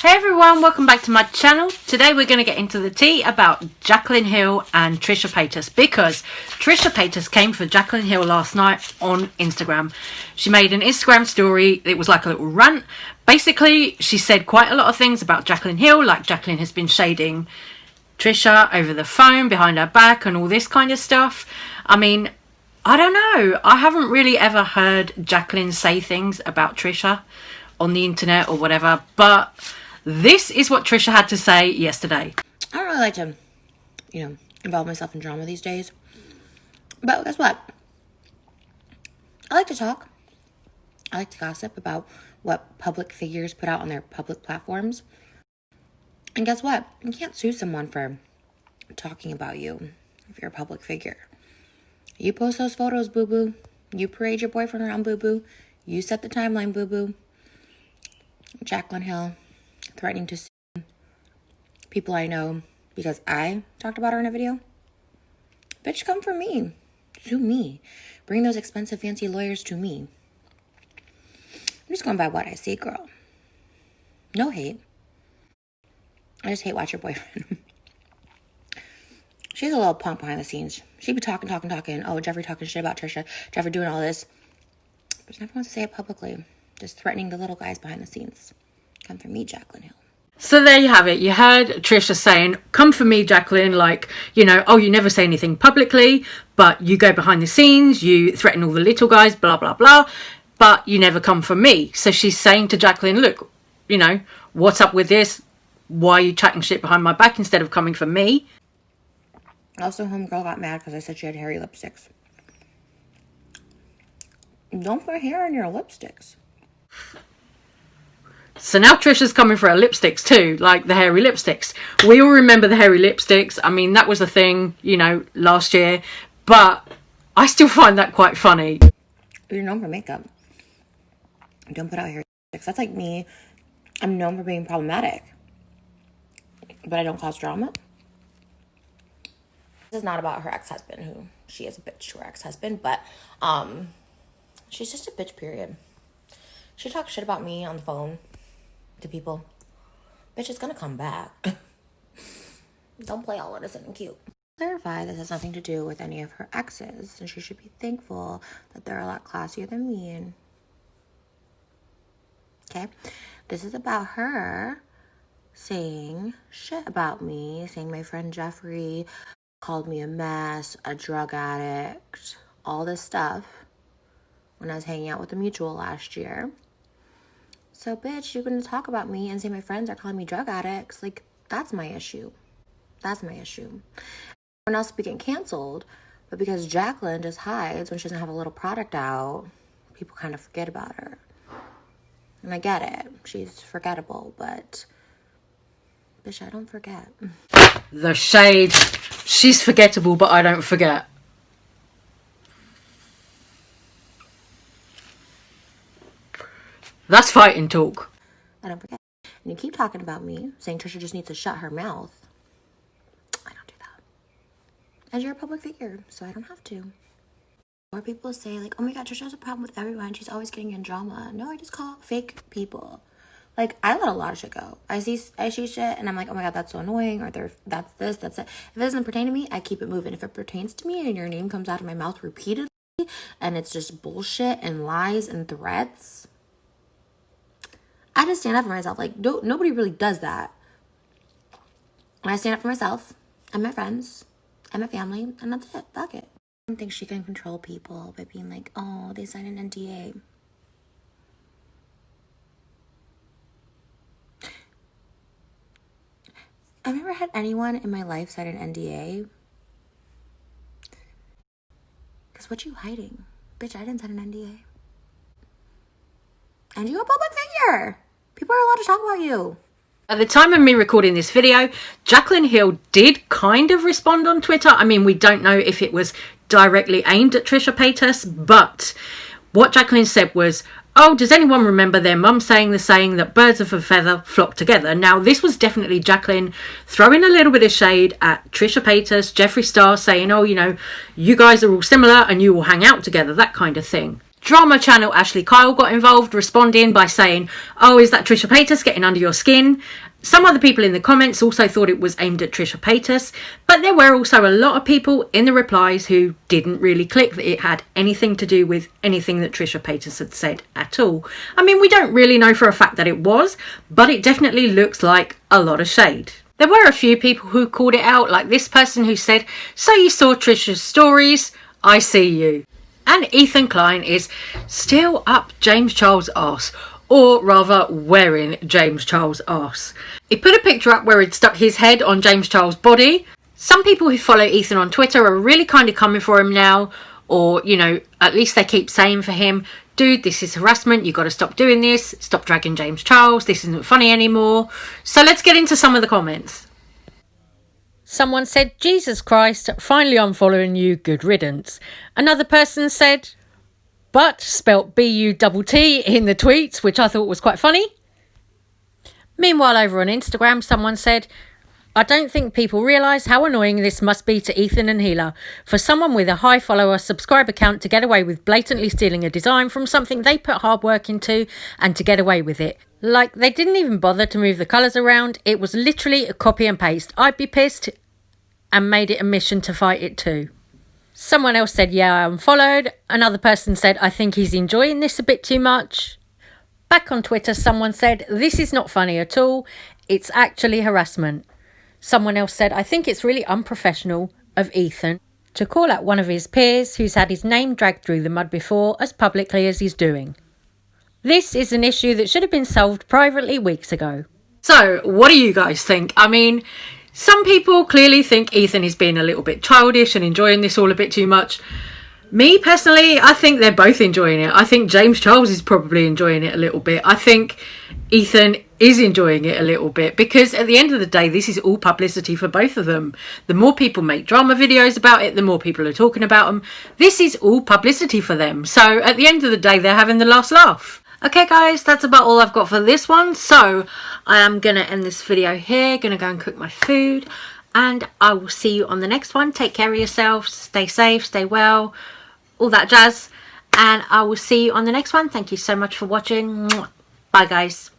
Hey everyone, welcome back to my channel. Today we're going to get into the tea about Jaclyn Hill and Trisha Paytas, because Trisha Paytas came for Jaclyn Hill last night on Instagram. She made an Instagram story. It was like a little rant. Basically, she said quite a lot of things about Jaclyn Hill, like Jaclyn has been shading Trisha over the phone, behind her back, and all this kind of stuff. I mean, I don't know. I haven't really ever heard Jaclyn say things about Trisha on the internet or whatever, but this is what Trisha had to say yesterday. I don't really like to, involve myself in drama these days. But guess what? I like to talk. I like to gossip about what public figures put out on their public platforms. And guess what? You can't sue someone for talking about you if you're a public figure. You post those photos, boo-boo. You parade your boyfriend around, boo-boo. You set the timeline, boo-boo. Jaclyn Hill threatening to sue people I know because I talked about her in a video. Bitch, come for me. Sue me. Bring those expensive fancy lawyers to me. I'm just going by what I see, girl. No hate. I just hate watch your boyfriend. She's a little punk behind the scenes. She be talking. Oh, Jeffrey talking shit about Trisha. Jeffrey doing all this. But she never wants to say it publicly. Just threatening the little guys behind the scenes. Come for me, Jaclyn Hill. So there you have it. You heard Trisha saying, come for me, Jaclyn, like, oh, you never say anything publicly, but you go behind the scenes, you threaten all the little guys, blah, blah, blah, but you never come for me. So she's saying to Jaclyn, look, what's up with this? Why are you chatting shit behind my back instead of coming for me? Also, homegirl got mad because I said she had hairy lipsticks. Don't put hair in your lipsticks. So now Trisha's coming for her lipsticks too, like the hairy lipsticks. We all remember the hairy lipsticks. I mean, that was a thing, last year. But I still find that quite funny. You're known for makeup. Don't put out hairy lipsticks. That's like me. I'm known for being problematic. But I don't cause drama. This is not about her ex-husband, who she is a bitch to her ex-husband. But she's just a bitch, period. She talks shit about me on the phone to people. Bitch, it's gonna come back. Don't play all innocent and cute. Clarify this has nothing to do with any of her exes, and she should be thankful that they're a lot classier than me. Okay? This is about her saying shit about me, saying my friend Jeffrey called me a mess, a drug addict, all this stuff when I was hanging out with the mutual last year. So, bitch, you're going to talk about me and say my friends are calling me drug addicts. Like, that's my issue. That's my issue. Everyone else will be getting canceled, but because Jaclyn just hides when she doesn't have a little product out, people kind of forget about her. And I get it. She's forgettable, but bitch, I don't forget. The shade. She's forgettable, but I don't forget. That's fighting talk. I don't forget. And you keep talking about me, saying Trisha just needs to shut her mouth. I don't do that. And you're a public figure, so I don't have to. Or people say, like, oh my god, Trisha has a problem with everyone. She's always getting in drama. No, I just call out fake people. Like, I let a lot of shit go. I see shit, and I'm like, oh my god, that's so annoying. Or that's this, that's it. If it doesn't pertain to me, I keep it moving. If it pertains to me and your name comes out of my mouth repeatedly, and it's just bullshit and lies and threats, I just stand up for myself. Like, nobody really does that. And I stand up for myself and my friends and my family, and that's it. Fuck it. I don't think she can control people by being like, oh, they signed an NDA. I've never had anyone in my life sign an NDA. Because what you hiding? Bitch, I didn't sign an NDA. And you a public figure. People are allowed to talk about you. At the time of me recording this video, Jaclyn Hill did kind of respond on Twitter. I mean, we don't know if it was directly aimed at Trisha Paytas, but what Jaclyn said was, oh, does anyone remember their mum saying the saying that birds of a feather flock together? Now, this was definitely Jaclyn throwing a little bit of shade at Trisha Paytas, Jeffree Star, saying, oh, you guys are all similar and you all hang out together, that kind of thing. Drama channel Ashley Kyle got involved, responding by saying, "Oh, is that Trisha Paytas getting under your skin?" Some other people in the comments also thought it was aimed at Trisha Paytas, but there were also a lot of people in the replies who didn't really click that it had anything to do with anything that Trisha Paytas had said at all. I mean, we don't really know for a fact that it was, but it definitely looks like a lot of shade. There were a few people who called it out, like this person who said, "So you saw Trisha's stories? I see you." And Ethan Klein is still up James Charles' arse, or rather wearing James Charles' arse. He put a picture up where he'd stuck his head on James Charles' body. Some people who follow Ethan on Twitter are really kind of coming for him now, or, you know, at least they keep saying for him, "Dude, this is harassment, you got to stop doing this, stop dragging James Charles, this isn't funny anymore." So let's get into some of the comments. Someone said, "Jesus Christ, finally I'm following you, good riddance." Another person said, "but" spelt B-U-T-T in the tweets, which I thought was quite funny. Meanwhile, over on Instagram, someone said, "I don't think people realise how annoying this must be to Ethan and Hila. For someone with a high follower subscriber count to get away with blatantly stealing a design from something they put hard work into and to get away with it. Like, they didn't even bother to move the colours around. It was literally a copy and paste. I'd be pissed and made it a mission to fight it too." Someone else said, "Yeah, I unfollowed." Another person said, "I think he's enjoying this a bit too much." Back on Twitter, someone said, "This is not funny at all. It's actually harassment." Someone else said, "I think it's really unprofessional of Ethan to call out one of his peers who's had his name dragged through the mud before as publicly as he's doing. This is an issue that should have been solved privately weeks ago." So, what do you guys think? I mean, some people clearly think Ethan is being a little bit childish and enjoying this all a bit too much. Me, personally, I think they're both enjoying it. I think James Charles is probably enjoying it a little bit. I think Ethan is enjoying it a little bit because at the end of the day, this is all publicity for both of them. The more people make drama videos about it, the more people are talking about them. This is all publicity for them. So at the end of the day, they're having the last laugh. Okay guys, that's about all I've got for this one. So I am going to end this video here. Going to go and cook my food. And I will see you on the next one. Take care of yourselves. Stay safe, stay well. All that jazz. And I will see you on the next one. Thank you so much for watching. Bye guys.